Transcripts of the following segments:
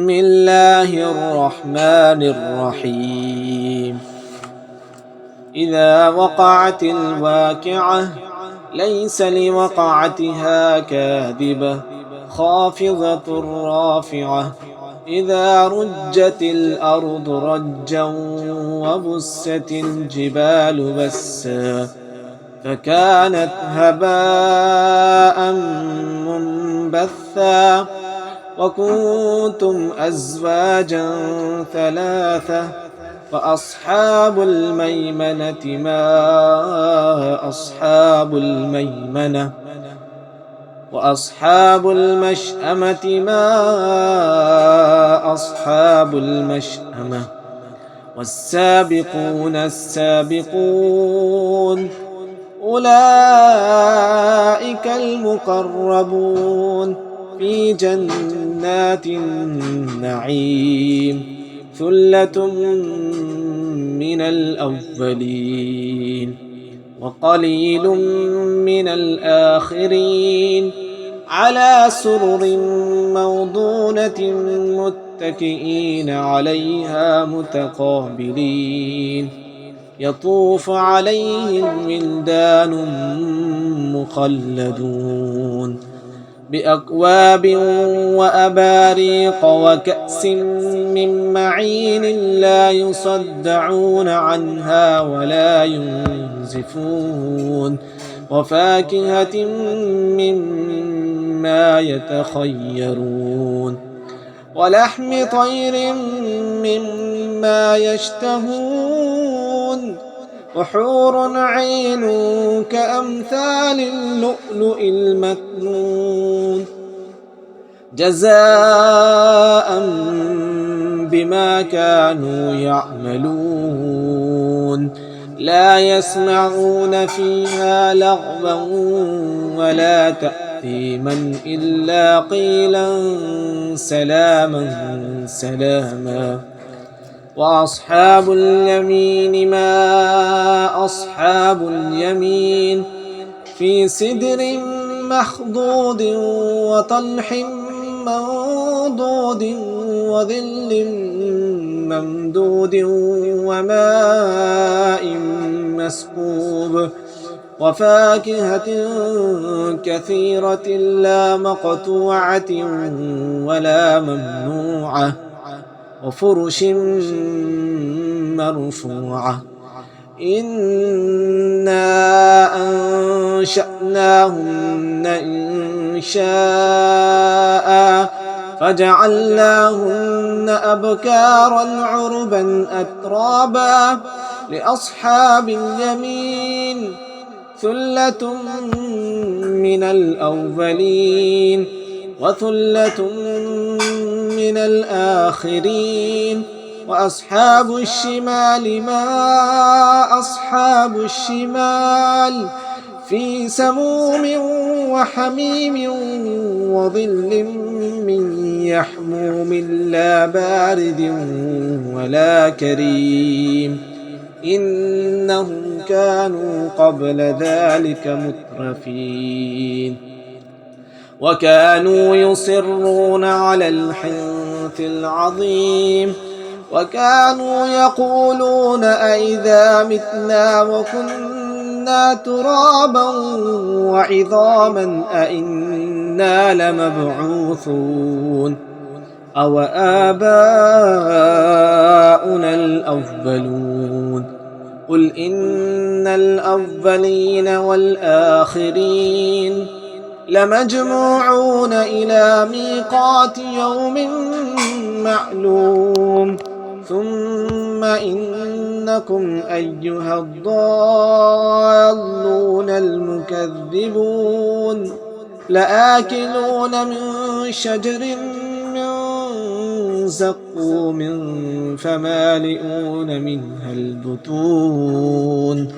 بسم الله الرحمن الرحيم. إذا وقعت الواقعة ليس لوقعتها كاذبة خافضة رافعة. إذا رجت الأرض رجا وبست الجبال بسا فكانت هباء منبثا وكنتم أزواجا ثلاثة فأصحاب الميمنة ما أصحاب الميمنة وأصحاب المشأمة ما أصحاب المشأمة والسابقون السابقون أولئك المقربون في جنات النعيم ثلة من الأولين وقليل من الآخرين على سرر موضونة متكئين عليها متقابلين يطوف عليهم ولدان مخلدون بأكواب وأباريق وكأس من معين لا يصدعون عنها ولا ينزفون وفاكهة مما يتخيرون ولحم طير مما يشتهون وحور عين كأمثال اللؤلؤ المكنون جزاء بما كانوا يعملون لا يسمعون فيها لغوا ولا تأثيما إلا قيلا سلاما سلاما. وأصحاب اليمين ما أصحاب اليمين في سدر مخضود وطلح منضود وظل ممدود وماء مسكوب وفاكهة كثيرة لا مقطوعة ولا ممنوعة وفرش مرفوعة إنا أنشأناهن إنشاء فجعلناهن أبكارا عربا أترابا لأصحاب اليمين ثلة من الأولين وثلة من الآخرين. وأصحاب الشمال ما أصحاب الشمال في سموم وحميم وظل من يحموم لا بارد ولا كريم إنهم كانوا قبل ذلك مترفين وكانوا يصرون على الحنث العظيم وكانوا يقولون أئذا متنا وكنا ترابا وعظاما أئنا لمبعوثون أو آباؤنا الأولون قل إن الأولين والآخرين لمجموعون إلى ميقات يوم معلوم ثم إنكم أيها الضالون المكذبون لآكلون من شجر من زقوم فمالئون منها البطون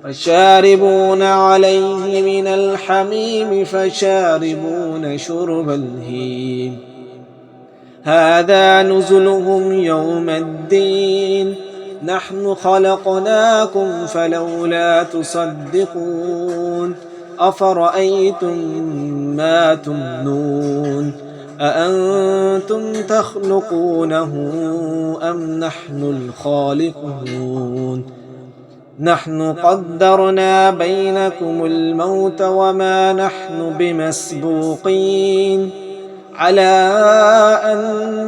فشاربون عليه من الحميم فشاربون شرب الهيم هذا نزلهم يوم الدين نحن خلقناكم فلولا تصدقون أفرأيتم ما تمنون أأنتم تخلقونه أم نحن الخالقون نحن قدرنا بينكم الموت وما نحن بمسبوقين على أن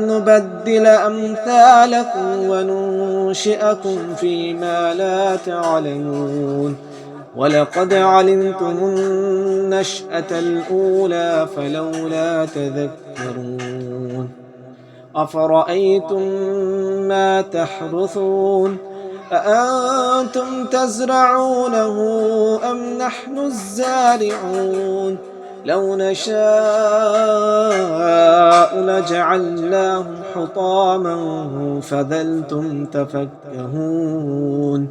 نبدل أمثالكم وننشئكم فيما لا تعلمون ولقد علمتم النشأة الأولى فلولا تذكرون أفرأيتم ما تحرثون أأنتم تزرعونه أم نحن الزارعون لو نشاء لجعلناه حطاما فظلتم تفكهون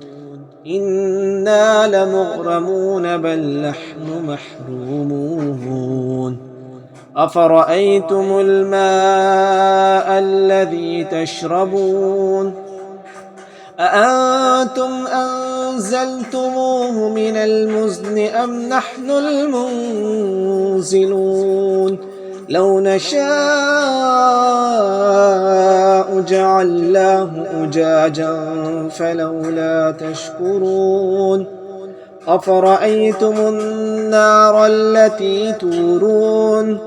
إنا لمغرمون بل نحن محرومون أفرأيتم الماء الذي تشربون أأنتم أنزلتموه من المزن أم نحن المنزلون لو نشاء جعلناه أجاجا فلولا تشكرون أفرأيتم النار التي تورون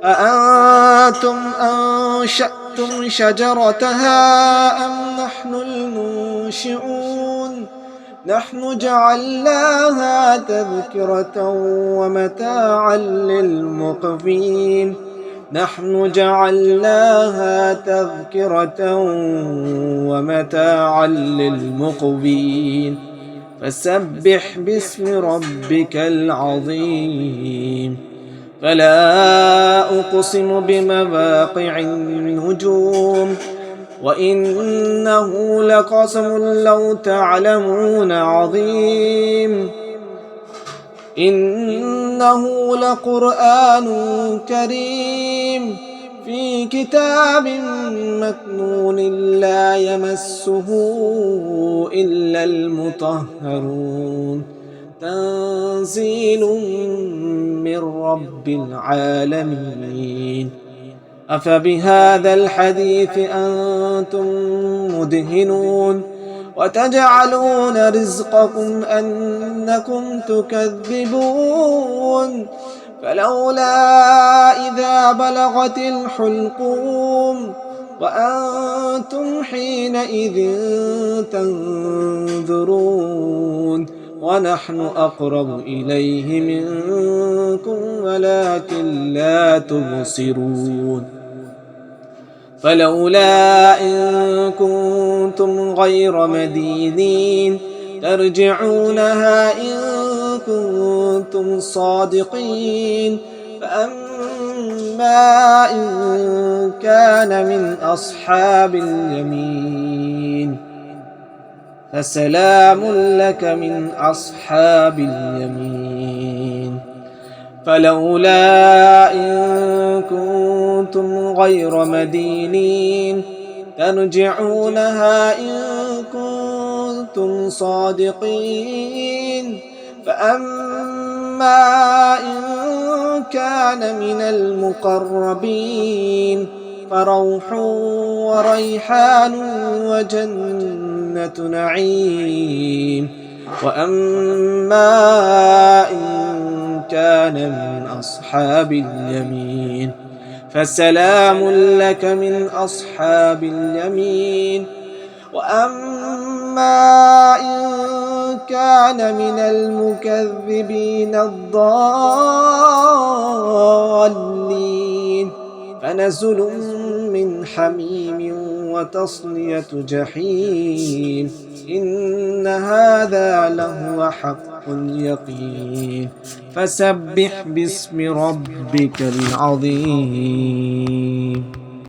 أأنتم أنشأتم شجرتها أم نحن المنشئون نحن جعلناها تذكرة ومتاعا للمقوين نحن جعلناها تذكرة ومتاعا للمقوين فسبح باسم ربك العظيم فلا أقسم بمواقع النجوم وإنه لقسم لو تعلمون عظيم إنه لقرآن كريم في كتاب مكنون لا يمسه إلا المطهرون تنزيل من رب العالمين أفبهذا الحديث أنتم مدهنون وتجعلون رزقكم أنكم تكذبون فلولا إذا بلغت الحلقوم وأنتم حينئذ تنظرون ونحن أقرب إليه منكم ولكن لا تبصرون فلولا إن كنتم غير مدينين ترجعونها إن كنتم صادقين فأما إن كان من أصحاب اليمين فسلام لك من أصحاب اليمين فلولا إن كنتم غير مدينين ترجعونها إن كنتم صادقين فأما إن كان من المقربين فروح وريحان وجنة نعيم وأما إن كان من أصحاب اليمين فسلام لك من أصحاب اليمين وأما إن كان من المكذبين الضالين فنزل من حميم وتصلية جحيم إن هذا لهو حق اليقين فسبح باسم ربك العظيم.